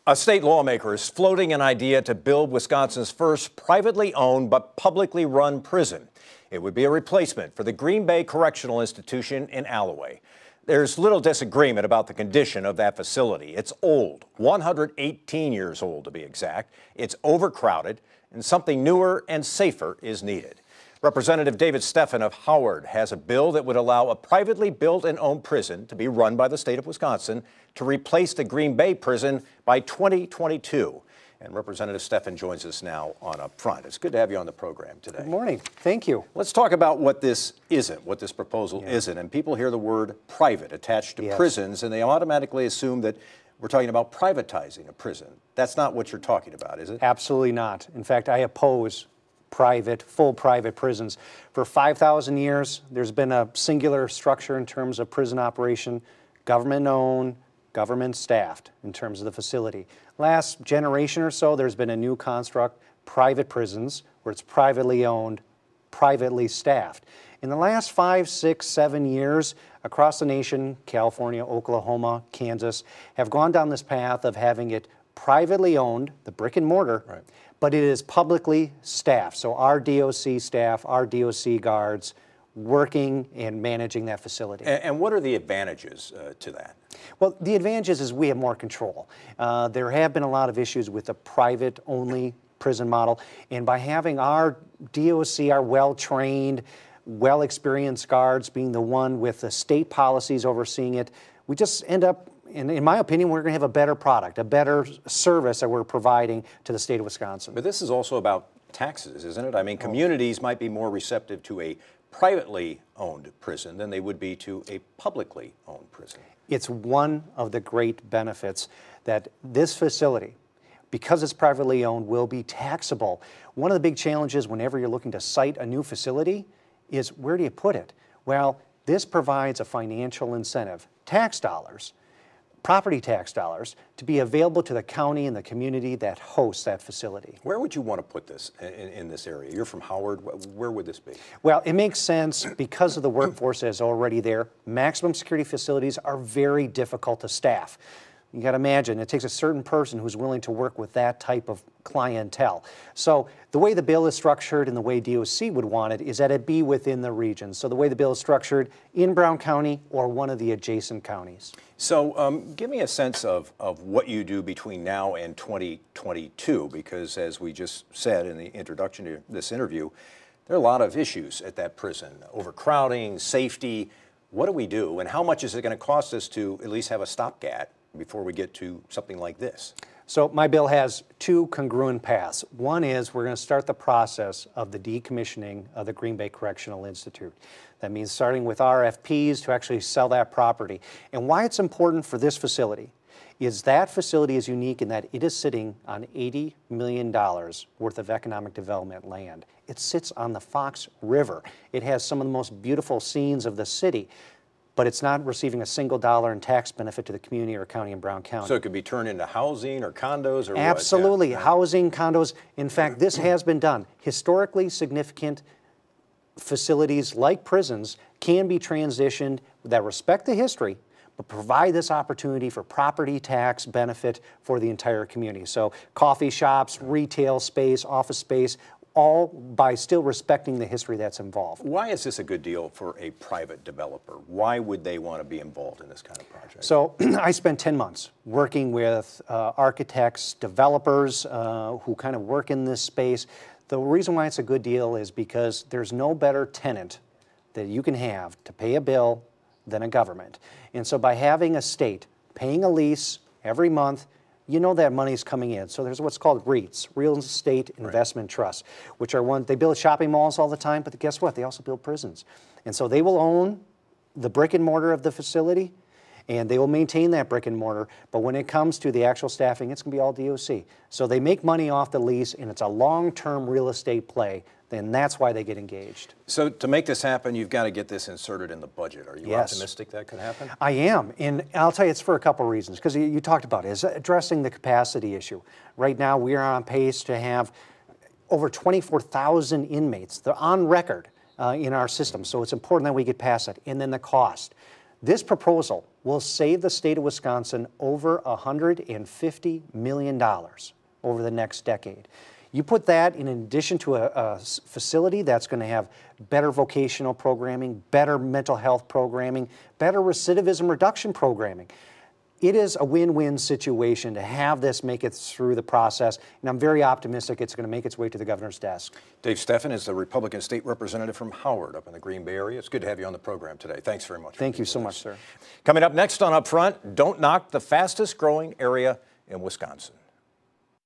A state lawmaker is floating an idea to build Wisconsin's first privately owned but publicly run prison. It would be a replacement for the Green Bay Correctional Institution in Alloway. There's little disagreement about the condition of that facility. It's old, 118 years old to be exact. It's overcrowded, and something newer and safer is needed. Representative David Steffen of Howard has a bill that would allow a privately built and owned prison to be run by the state of Wisconsin to replace the Green Bay prison by 2022. And Representative Steffen joins us now on Up Front. It's good to have you on the program today. Good morning. Thank you. Let's talk about what this isn't, what this proposal isn't. And people hear the word private attached to prisons, and they automatically assume that we're talking about privatizing a prison. That's not what you're talking about, is it? Absolutely not. In fact, I oppose full private prisons. For 5,000 years, there's been a singular structure in terms of prison operation, government-owned, government-staffed in terms of the facility. Last generation or so, there's been a new construct, private prisons, where it's privately owned, privately staffed. In the last 5, 6, 7 years, across the nation, California, Oklahoma, Kansas, have gone down this path of having it privately owned, the brick and mortar, but it is publicly staffed. So our DOC staff, our DOC guards, working and managing that facility. And what are the advantages to that? Well, the advantages is we have more control. There have been a lot of issues with the private-only prison model, and by having our DOC, our well-trained, well-experienced guards being the one with the state policies overseeing it, we just end up, in my opinion, we're going to have a better product, a better service that we're providing to the state of Wisconsin. But this is also about taxes, isn't it? I mean, communities might be more receptive to a privately owned prison than they would be to a publicly owned prison. It's one of the great benefits that this facility, because it's privately owned, will be taxable. One of the big challenges whenever you're looking to site a new facility is where do you put it? Well, this provides a financial incentive, tax dollars, property tax dollars, to be available to the county and the community that hosts that facility. Where would you want to put this in this area? You're from Howard. Where would this be? Well, it makes sense because of the workforce that's already there. Maximum security facilities are very difficult to staff. You got to imagine, it takes a certain person who's willing to work with that type of clientele. So the way the bill is structured and the way DOC would want it is that it be within the region. So the way the bill is structured in Brown County or one of the adjacent counties. So give me a sense of what you do between now and 2022, because as we just said in the introduction to this interview, there are a lot of issues at that prison. Overcrowding, safety. What do we do, and how much is it going to cost us to at least have a stopgap before we get to something like this? So my bill has two congruent paths. One is we're going to start the process of the decommissioning of the Green Bay Correctional Institute. That means starting with RFPs to actually sell that property. And why it's important for this facility is that facility is unique in that it is sitting on $80 million worth of economic development land. It sits on the Fox River. It has some of the most beautiful scenes of the city, but it's not receiving a single dollar in tax benefit to the community or county in Brown County. So it could be turned into housing or condos or Absolutely. What? Yeah. Housing, condos. In fact, this has been done. Historically significant facilities like prisons can be transitioned that respect the history, but provide this opportunity for property tax benefit for the entire community. So coffee shops, retail space, office space, all by still respecting the history that's involved. Why is this a good deal for a private developer? Why would they want to be involved in this kind of project? So I spent 10 months working with architects, developers who kind of work in this space. The reason why it's a good deal is because there's no better tenant that you can have to pay a bill than a government. And so by having a state paying a lease every month, you know that money's coming in. So there's what's called REITs, Real Estate Investment Trusts, which are they build shopping malls all the time, but guess what? They also build prisons. And so they will own the brick and mortar of the facility, and they will maintain that brick and mortar, but when it comes to the actual staffing, it's going to be all DOC. So they make money off the lease, and it's a long-term real estate play, and that's why they get engaged. So to make this happen, you've got to get this inserted in the budget. Are you optimistic that could happen? I am, and I'll tell you it's for a couple reasons, because you talked about it, is addressing the capacity issue. Right now, we are on pace to have over 24,000 inmates. They're on record in our system, so it's important that we get past that. And then the cost. This proposal will save the state of Wisconsin over $150 million over the next decade. You put that in addition to a facility that's going to have better vocational programming, better mental health programming, better recidivism reduction programming. It is a win-win situation to have this make it through the process, and I'm very optimistic it's going to make its way to the governor's desk. Dave Steffen is the Republican state representative from Howard up in the Green Bay area. It's good to have you on the program today. Thanks very much. Thank you so much, sir. Coming up next on Upfront, don't knock the fastest growing area in Wisconsin.